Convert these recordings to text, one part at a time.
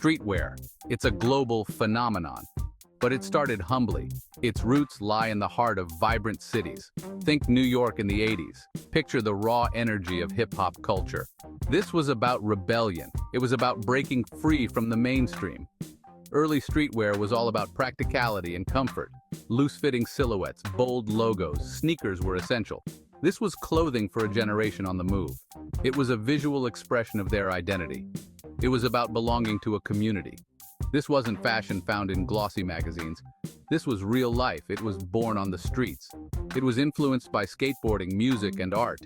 Streetwear. It's a global phenomenon. But it started humbly. Its roots lie in the heart of vibrant cities. Think New York in the 80s. Picture the raw energy of hip-hop culture. This was about rebellion. It was about breaking free from the mainstream. Early streetwear was all about practicality and comfort. Loose-fitting silhouettes, bold logos, sneakers were essential. This was clothing for a generation on the move. It was a visual expression of their identity. It was about belonging to a community. This wasn't fashion found in glossy magazines. This was real life. It was born on the streets. It was influenced by skateboarding, music, and art.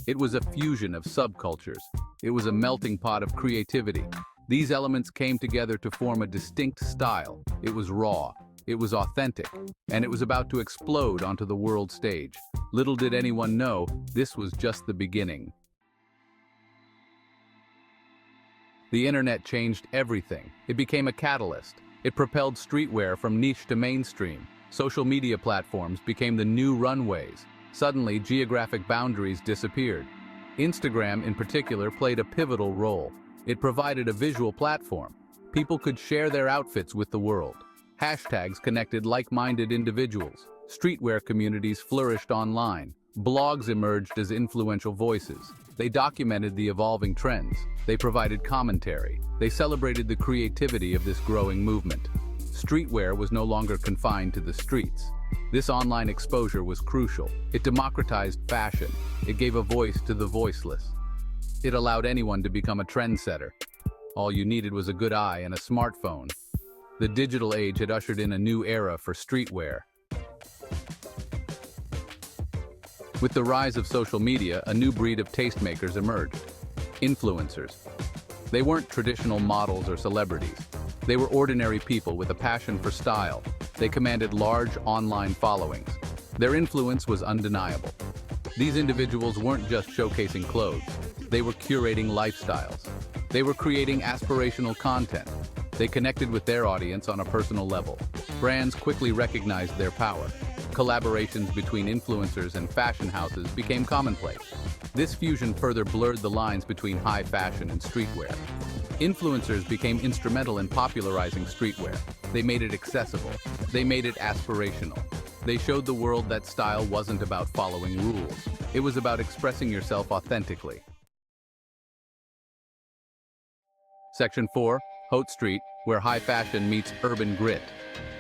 It was a fusion of subcultures. It was a melting pot of creativity. These elements came together to form a distinct style. It was raw. It was authentic. And it was about to explode onto the world stage. Little did anyone know, this was just the beginning. The internet changed everything. It became a catalyst. It propelled streetwear from niche to mainstream. Social media platforms became the new runways. Suddenly, geographic boundaries disappeared. Instagram, in particular, played a pivotal role. It provided a visual platform. People could share their outfits with the world. Hashtags connected like-minded individuals. Streetwear communities flourished online. Blogs emerged as influential voices. They documented the evolving trends. They provided commentary. They celebrated the creativity of this growing movement. Streetwear was no longer confined to the streets. This online exposure was crucial. It democratized fashion. It gave a voice to the voiceless. It allowed anyone to become a trendsetter. All you needed was a good eye and a smartphone. The digital age had ushered in a new era for streetwear. With the rise of social media, a new breed of tastemakers emerged. Influencers. They weren't traditional models or celebrities. They were ordinary people with a passion for style. They commanded large online followings. Their influence was undeniable. These individuals weren't just showcasing clothes. They were curating lifestyles. They were creating aspirational content. They connected with their audience on a personal level. Brands quickly recognized their power. Collaborations between influencers and fashion houses became commonplace. This fusion further blurred the lines between high fashion and streetwear. Influencers became instrumental in popularizing streetwear. They made it accessible. They made it aspirational. They showed the world that style wasn't about following rules. It was about expressing yourself authentically. Section 4, Haute Street, where high fashion meets urban grit.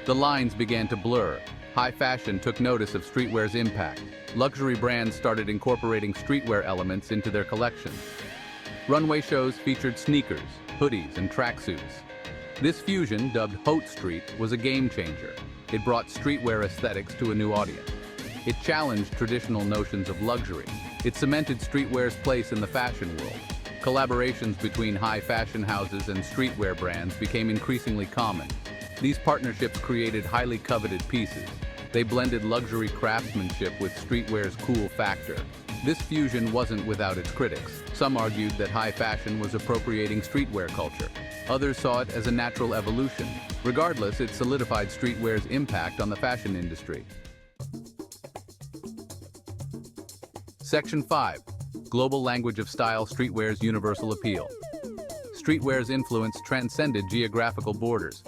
The lines began to blur. High fashion took notice of streetwear's impact. Luxury brands started incorporating streetwear elements into their collections. Runway shows featured sneakers, hoodies, and tracksuits. This fusion, dubbed Haute Street, was a game changer. It brought streetwear aesthetics to a new audience. It challenged traditional notions of luxury. It cemented streetwear's place in the fashion world. Collaborations between high fashion houses and streetwear brands became increasingly common. These partnerships created highly coveted pieces. They blended luxury craftsmanship with streetwear's cool factor. This fusion wasn't without its critics. Some argued that high fashion was appropriating streetwear culture. Others saw it as a natural evolution. Regardless, it solidified streetwear's impact on the fashion industry. Section 5. Global language of style, streetwear's universal appeal. Streetwear's influence transcended geographical borders.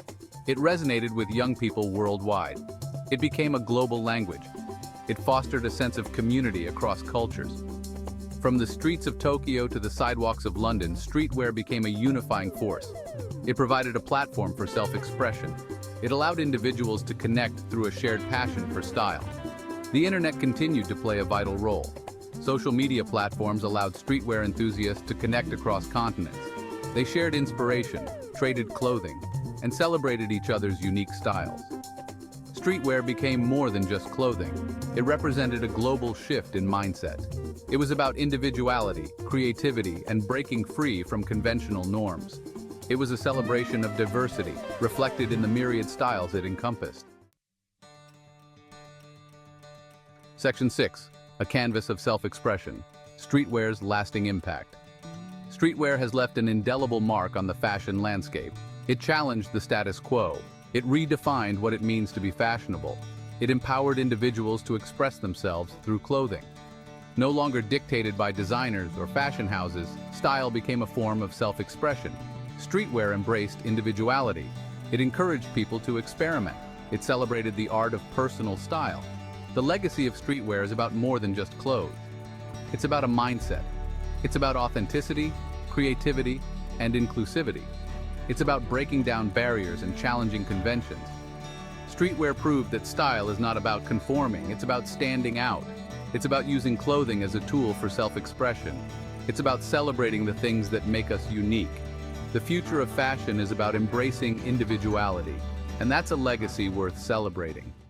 It resonated with young people worldwide. It became a global language. It fostered a sense of community across cultures. From the streets of Tokyo to the sidewalks of London, streetwear became a unifying force. It provided a platform for self-expression. It allowed individuals to connect through a shared passion for style. The internet continued to play a vital role. Social media platforms allowed streetwear enthusiasts to connect across continents. They shared inspiration, traded clothing, and celebrated each other's unique styles. Streetwear became more than just clothing. It represented a global shift in mindset. It was about individuality, creativity, and breaking free from conventional norms. It was a celebration of diversity, reflected in the myriad styles it encompassed. Section 6. A canvas of self-expression. Streetwear's lasting impact. Streetwear has left an indelible mark on the fashion landscape. It challenged the status quo. It redefined what it means to be fashionable. It empowered individuals to express themselves through clothing. No longer dictated by designers or fashion houses, style became a form of self-expression. Streetwear embraced individuality. It encouraged people to experiment. It celebrated the art of personal style. The legacy of streetwear is about more than just clothes. It's about a mindset. It's about authenticity, creativity, and inclusivity. It's about breaking down barriers and challenging conventions. Streetwear proved that style is not about conforming, it's about standing out. It's about using clothing as a tool for self-expression. It's about celebrating the things that make us unique. The future of fashion is about embracing individuality, and that's a legacy worth celebrating.